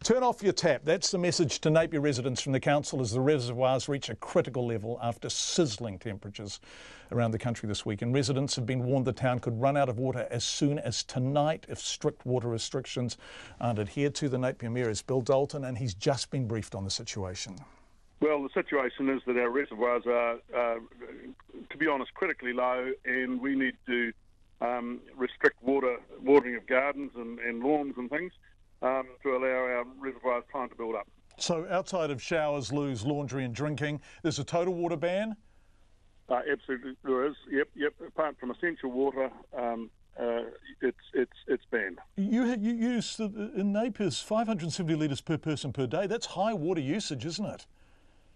Turn off your tap. That's the message to Napier residents from the council as the reservoirs reach a critical level after sizzling temperatures around the country this week. And residents have been warned the town could run out of water as soon as tonight if strict water restrictions aren't adhered to. The Napier Mayor is Bill Dalton, and he's just been briefed on the situation. Well, the situation is that our reservoirs are, to be honest, critically low, and we need to restrict watering of gardens and lawns and things to allow our reservoirs time to build up. So outside of showers, loos, laundry and drinking, there's a total water ban? Absolutely there is, yep. Apart from essential water, it's banned. You use, in Napier's, 570 litres per person per day. That's high water usage, isn't it?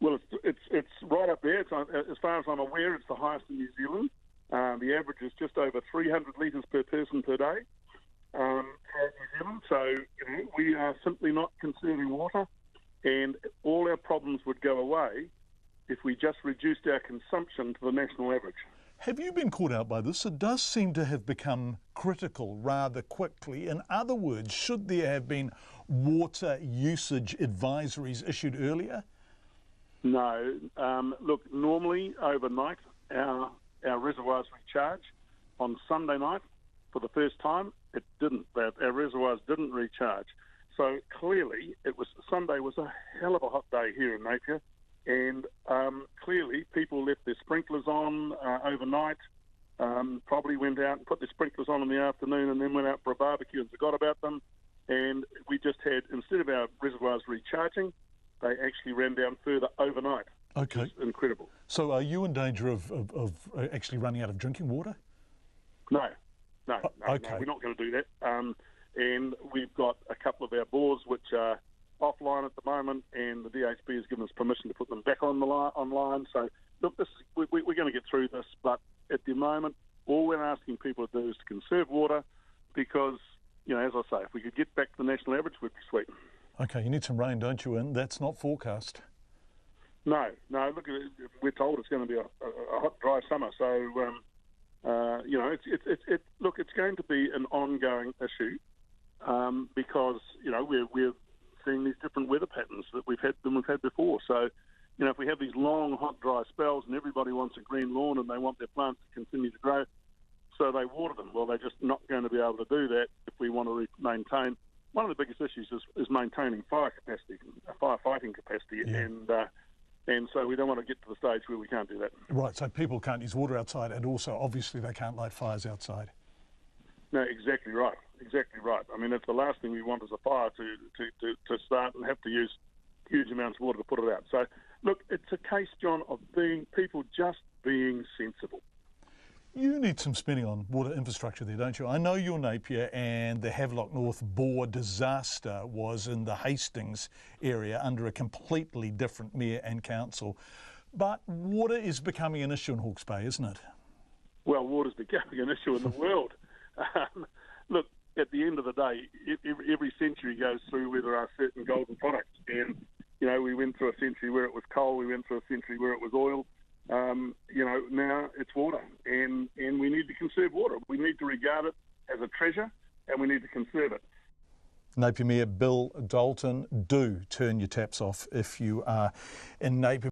Well, it's right up there. As far as I'm aware, it's the highest in New Zealand. The average is just over 300 litres per person per day throughout New Zealand. So we are simply not conserving water, and all our problems would go away if we just reduced our consumption to the national average. Have you been caught out by this? It does seem to have become critical rather quickly. In other words, should there have been water usage advisories issued earlier? No. Look, normally overnight our reservoirs recharge. On Sunday night, for the first time, it didn't. Our reservoirs didn't recharge. So clearly, Sunday was a hell of a hot day here in Napier, and clearly people left their sprinklers on overnight, probably went out and put their sprinklers on in the afternoon and then went out for a barbecue and forgot about them. And we just had, instead of our reservoirs recharging, they actually ran down further overnight. Okay. Which is incredible. So are you in danger of actually running out of drinking water? No, okay. we're not going to do that. And we've got a couple of our bores which are offline at the moment, and the DHB has given us permission to put them back online. So, look, we're going to get through this, but at the moment, all we're asking people to do is to conserve water because, as I say, if we could get back to the national average, we'd be sweet. Okay, you need some rain, don't you? And that's not forecast. No. Look, we're told it's going to be a hot, dry summer. So, it's going to be an ongoing issue because we're seeing these different weather patterns that we've had before. So, if we have these long, hot, dry spells and everybody wants a green lawn and they want their plants to continue to grow, so they water them. Well, they're just not going to be able to do that if we want to maintain. One of the biggest issues is maintaining firefighting capacity, and so we don't want to get to the stage where we can't do that. Right, so people can't use water outside, and also, obviously, they can't light fires outside. No, exactly right. I mean, that's the last thing we want is a fire to start and have to use huge amounts of water to put it out. So, look, it's a case, John, of people just being sensible. You need some spending on water infrastructure there, don't you? I know you're Napier, and the Havelock North bore disaster was in the Hastings area under a completely different mayor and council. But water is becoming an issue in Hawke's Bay, isn't it? Well, water's becoming an issue in the world. Look, at the end of the day, every century goes through where there are certain golden products. And, we went through a century where it was coal, we went through a century where it was oil. Now it's water, and we need to conserve water. We need to regard it as a treasure, and we need to conserve it. Napier Mayor Bill Dalton, do turn your taps off if you are in Napier.